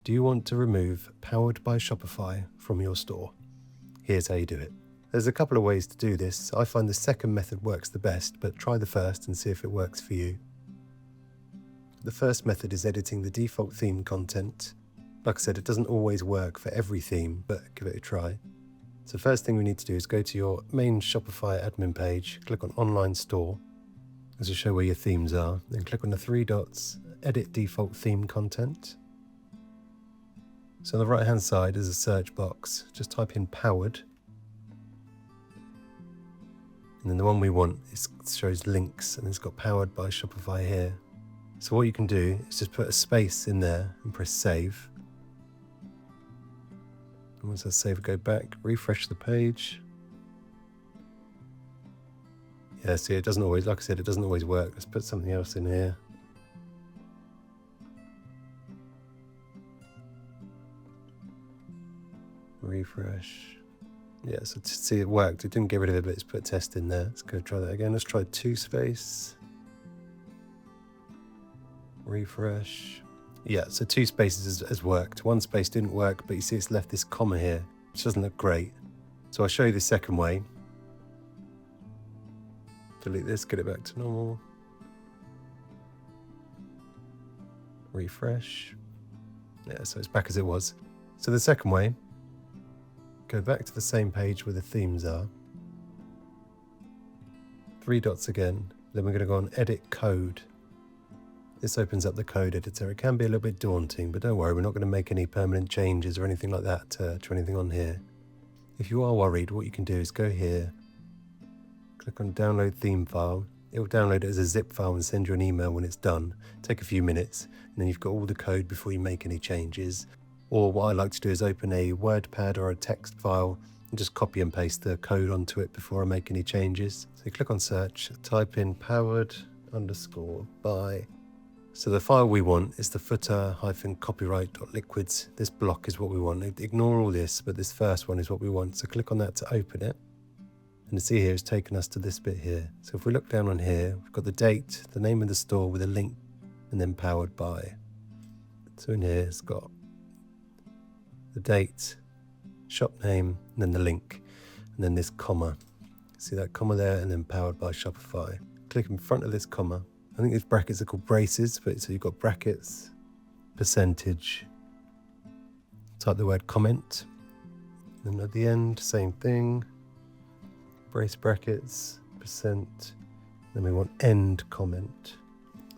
Do you want to remove Powered by Shopify from your store? Here's how you do it. There's a couple of ways to do this. I find the second method works the best, but try the first and see if it works for you. The first method is editing the default theme content. Like I said, it doesn't always work for every theme, but give it a try. So first thing we need to do is go to your main Shopify admin page, click on Online Store. This will show where your themes are. Then click on the three dots, Edit Default Theme Content. So on the right hand side is a search box. Just type in Powered. And then the one we want shows links, and it's got Powered by Shopify here. So what you can do is just put a space in there and press Save. And once I save, go back, refresh the page. Yeah, see, it doesn't always, like I said, it doesn't always work. Let's put something else in here. Refresh. Yeah, so to see it worked. It didn't get rid of it, but let's put test in there. Let's go try that again. Let's try 2 space. Refresh. Yeah, so 2 spaces has worked. 1 space didn't work, but you see it's left this comma here, which doesn't look great. So I'll show you the second way. Delete this, get it back to normal. Refresh. Yeah, so it's back as it was. So the second way, go back to the same page where the themes are. 3 dots again. Then we're going to go on Edit Code. This opens up the code editor. It can be a little bit daunting, but don't worry, we're not going to make any permanent changes or anything like that to anything on here. If you are worried, what you can do is go here, click on Download Theme File. It will download it as a zip file and send you an email when it's done. Take a few minutes, and then you've got all the code before you make any changes. Or what I like to do is open a WordPad or a text file and just copy and paste the code onto it before I make any changes. So click on search, type in powered_by. So the file we want is the footer-copyright.liquids. This block is what we want. Ignore all this, but this first one is what we want. So click on that to open it. And to see here, it's taken us to this bit here. So if we look down on here, we've got the date, the name of the store with a link, and then powered by. So in here, it's got the date, shop name, and then the link, and then this comma. See that comma there, and then powered by Shopify. Click in front of this comma. I think these brackets are called braces, but so you've got brackets, percentage, type the word comment, and at the end, same thing, brace brackets, percent, then we want end comment.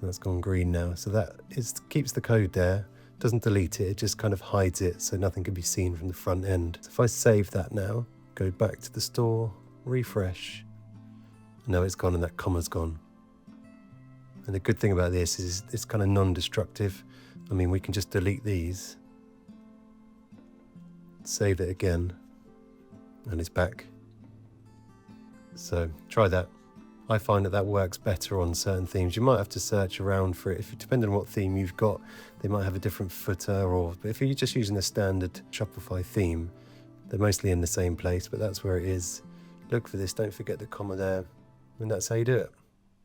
And that's gone green now, so that keeps the code there. Doesn't delete it, it just kind of hides it so nothing can be seen from the front end. So if I save that now, go back to the store, refresh, now it's gone and that comma's gone. And the good thing about this is it's kind of non-destructive. I mean, we can just delete these, save it again, and it's back. So try that. I find that works better on certain themes. You might have to search around for it. Depending on what theme you've got, they might have a different footer, but if you're just using a standard Shopify theme, they're mostly in the same place, but that's where it is. Look for this, don't forget the comma there, and that's how you do it.